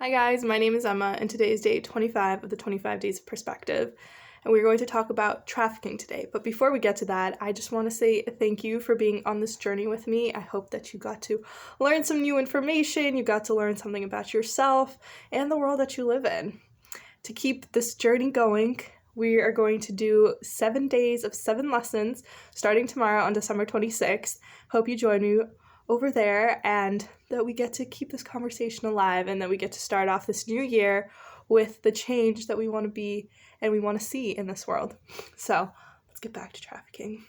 Hi guys, my name is Emma, and today is day 25 of the 25 Days of Perspective, and we're going to talk about trafficking today. But before we get to that, I just want to say thank you for being on this journey with me. I hope that you got to learn some new information, you got to learn something about yourself and the world that you live in. To keep this journey going, we are going to do 7 days of 7 lessons starting tomorrow on December 26th. Hope you join me over there and that we get to keep this conversation alive and that we get to start off this new year with the change that we want to be and we want to see in this world. So let's get back to trafficking.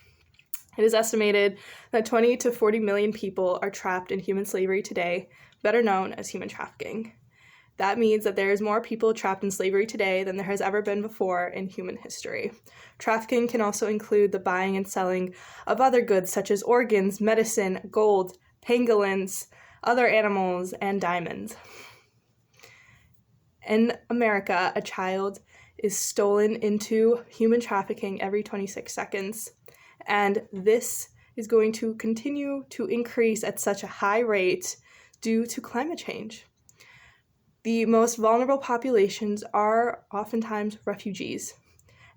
It is estimated that 20 to 40 million people are trapped in human slavery today, better known as human trafficking. That means that there is more people trapped in slavery today than there has ever been before in human history. Trafficking can also include the buying and selling of other goods such as organs, medicine, gold, pangolins, other animals, and diamonds. In America, a child is stolen into human trafficking every 26 seconds, and this is going to continue to increase at such a high rate due to climate change. The most vulnerable populations are oftentimes refugees.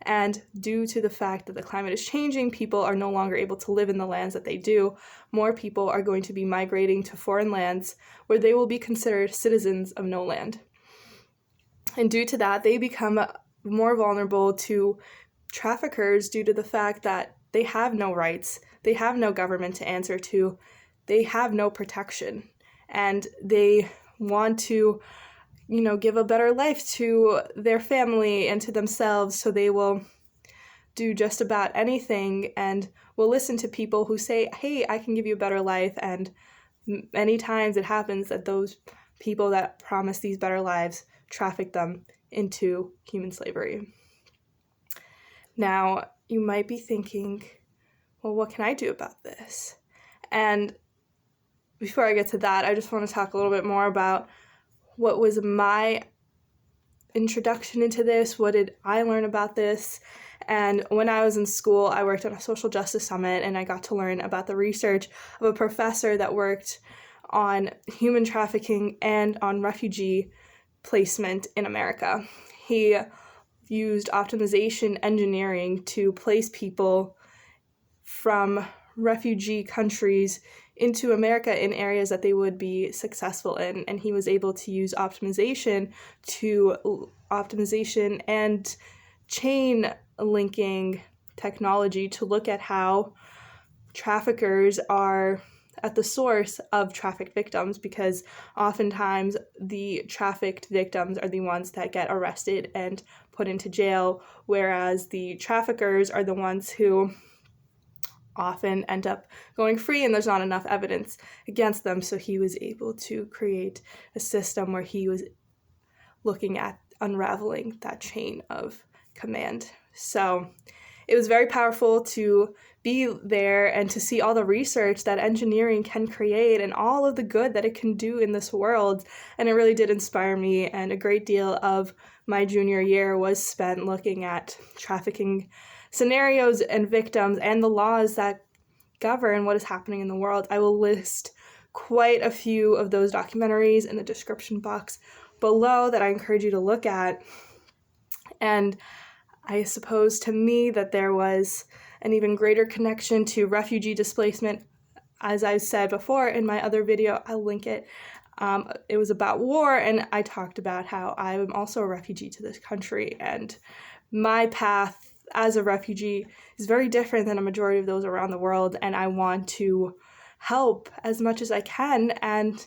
And due to the fact that the climate is changing, people are no longer able to live in the lands that they do. More people are going to be migrating to foreign lands where they will be considered citizens of no land. And due to that, they become more vulnerable to traffickers due to the fact that they have no rights, they have no government to answer to, they have no protection, and they want to give a better life to their family and to themselves, so they will do just about anything and will listen to people who say, hey, I can give you a better life, and many times it happens that those people that promise these better lives traffic them into human slavery. Now, you might be thinking, well, what can I do about this? And before I get to that, I just want to talk a little bit more about what was my introduction into this? What did I learn about this? And when I was in school, I worked on a social justice summit, and I got to learn about the research of a professor that worked on human trafficking and on refugee placement in America. He used optimization engineering to place people from refugee countries into America in areas that they would be successful in, and he was able to use optimization and chain linking technology to look at how traffickers are at the source of trafficked victims, because oftentimes the trafficked victims are the ones that get arrested and put into jail, whereas the traffickers are the ones who often end up going free and there's not enough evidence against them. So he was able to create a system where he was looking at unraveling that chain of command. So it was very powerful to be there and to see all the research that engineering can create and all of the good that it can do in this world. And it really did inspire me, and a great deal of my junior year was spent looking at trafficking scenarios and victims and the laws that govern what is happening in the world. I will list quite a few of those documentaries in the description box below that I encourage you to look at. And I suppose to me that there was an even greater connection to refugee displacement. As I said before in my other video, I'll link it. It was about war, and I talked about how I am also a refugee to this country, and my path as a refugee is very different than a majority of those around the world, and I want to help as much as I can. And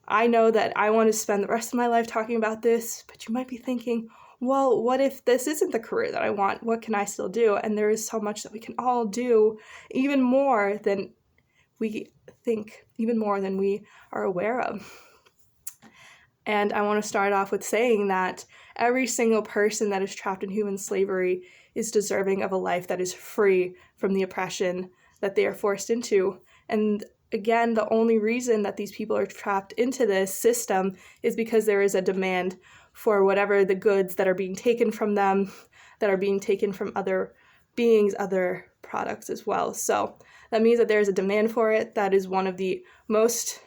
I know that I want to spend the rest of my life talking about this, but you might be thinking, well, what if this isn't the career that I want? What can I still do? And there is so much that we can all do, even more than we think, even more than we are aware of. And I want to start off with saying that every single person that is trapped in human slavery is deserving of a life that is free from the oppression that they are forced into. And again, the only reason that these people are trapped into this system is because there is a demand for whatever the goods that are being taken from them, that are being taken from other beings, other products as well. So that means that there is a demand for it. That is one of the most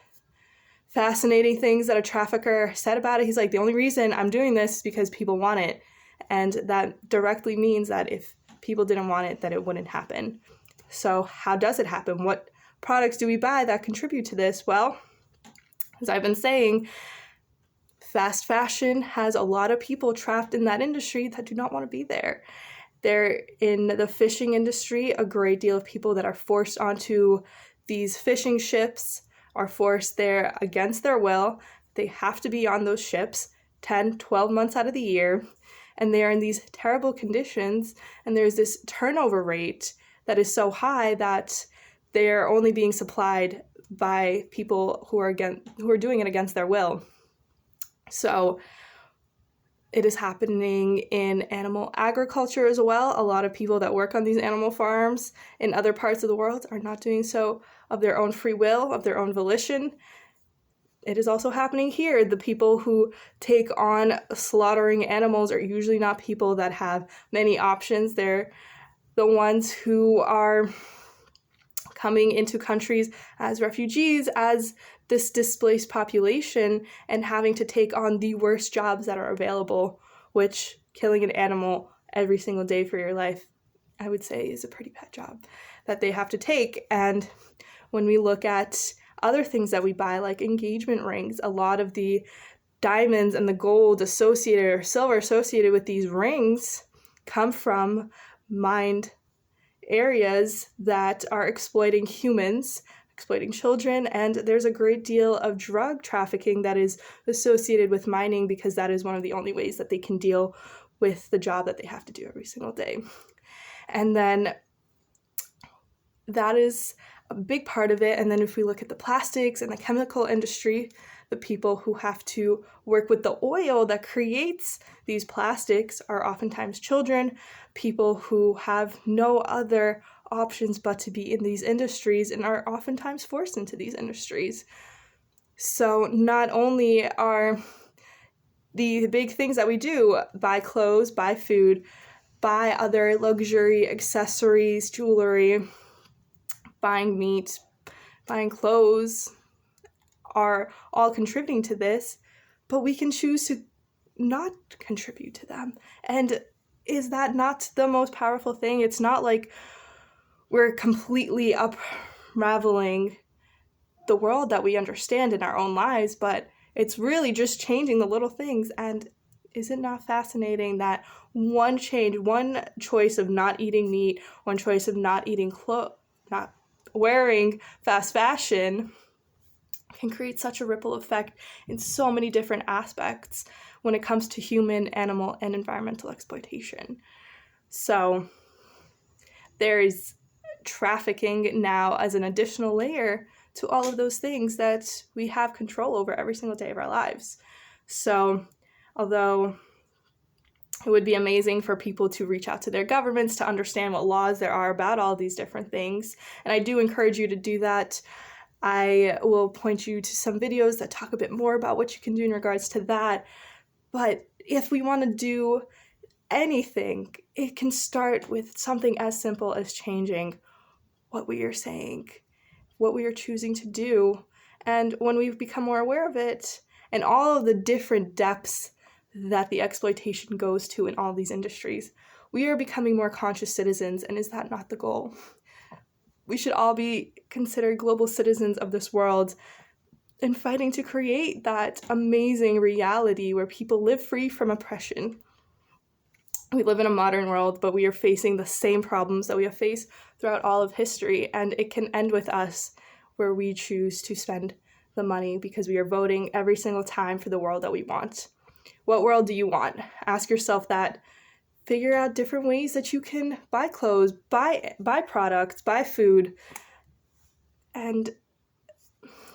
fascinating things that a trafficker said about it. He's like, the only reason I'm doing this is because people want it. And that directly means that if people didn't want it, that it wouldn't happen. So how does it happen? What products do we buy that contribute to this? Well, as I've been saying, fast fashion has a lot of people trapped in that industry that do not want to be there. They're in the fishing industry, a great deal of people that are forced onto these fishing ships are forced there against their will. They have to be on those ships 10, 12 months out of the year, and they are in these terrible conditions, and there's this turnover rate that is so high that they're only being supplied by people who are doing it against their will. So it is happening in animal agriculture as well. A lot of people that work on these animal farms in other parts of the world are not doing so of their own free will, of their own volition. It is also happening here. The people who take on slaughtering animals are usually not people that have many options. They're the ones who are coming into countries as refugees, as this displaced population, and having to take on the worst jobs that are available, which killing an animal every single day for your life, I would say, is a pretty bad job that they have to take. And when we look at other things that we buy, like engagement rings, a lot of the diamonds and the gold associated or silver associated with these rings come from mined areas that are exploiting humans, exploiting children, and there's a great deal of drug trafficking that is associated with mining because that is one of the only ways that they can deal with the job that they have to do every single day. And then that is a big part of it. And then if we look at the plastics and the chemical industry, the people who have to work with the oil that creates these plastics are oftentimes children, people who have no other options but to be in these industries and are oftentimes forced into these industries. So not only are the big things that we do, buy clothes, buy food, buy other luxury accessories, jewelry, buying meat, buying clothes, are all contributing to this, but we can choose to not contribute to them. And is that not the most powerful thing? It's not like we're completely unraveling the world that we understand in our own lives, but it's really just changing the little things. And is it not fascinating that one change, one choice of not eating meat, one choice of not wearing fast fashion can create such a ripple effect in so many different aspects when it comes to human, animal, and environmental exploitation. So there's trafficking now as an additional layer to all of those things that we have control over every single day of our lives. So although it would be amazing for people to reach out to their governments to understand what laws there are about all these different things, and I do encourage you to do that. I will point you to some videos that talk a bit more about what you can do in regards to that. But if we want to do anything, it can start with something as simple as changing what we are saying, what we are choosing to do. And when we become more aware of it and all of the different depths that the exploitation goes to in all these industries, we are becoming more conscious citizens. And is that not the goal? We should all be considered global citizens of this world and fighting to create that amazing reality where people live free from oppression. We live in a modern world, but we are facing the same problems that we have faced throughout all of history, and it can end with us where we choose to spend the money because we are voting every single time for the world that we want. What world do you want? Ask yourself that. Figure out different ways that you can buy clothes, buy products, buy food, and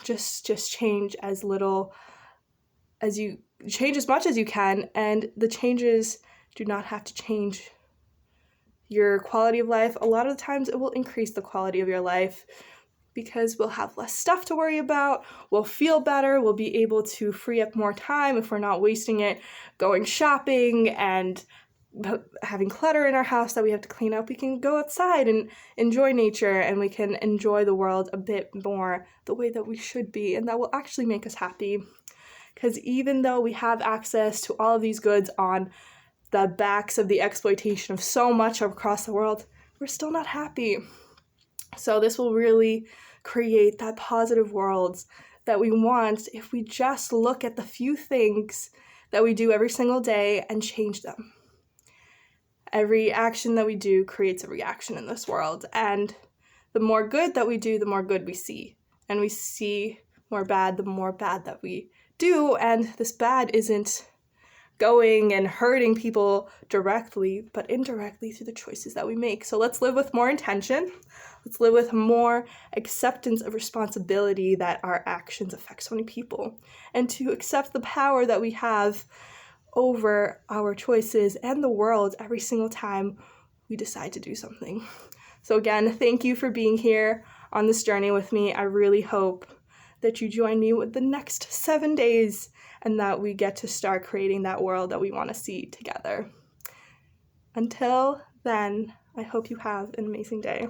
just change as little as you change, as much as you can. And the changes do not have to change your quality of life. A lot of the times it will increase the quality of your life because we'll have less stuff to worry about, we'll feel better, we'll be able to free up more time if we're not wasting it going shopping and having clutter in our house that we have to clean up, we can go outside and enjoy nature, and we can enjoy the world a bit more the way that we should be, and that will actually make us happy. Because even though we have access to all of these goods on the backs of the exploitation of so much across the world, we're still not happy. So this will really create that positive world that we want if we just look at the few things that we do every single day and change them. Every action that we do creates a reaction in this world, and the more good that we do, the more good we see. And we see more bad, the more bad that we do, and this bad isn't going and hurting people directly, but indirectly through the choices that we make. So let's live with more intention. Let's live with more acceptance of responsibility that our actions affect so many people, and to accept the power that we have over our choices and the world every single time we decide to do something. So again, thank you for being here on this journey with me. I really hope that you join me with the next 7 days and that we get to start creating that world that we want to see together. Until then, I hope you have an amazing day.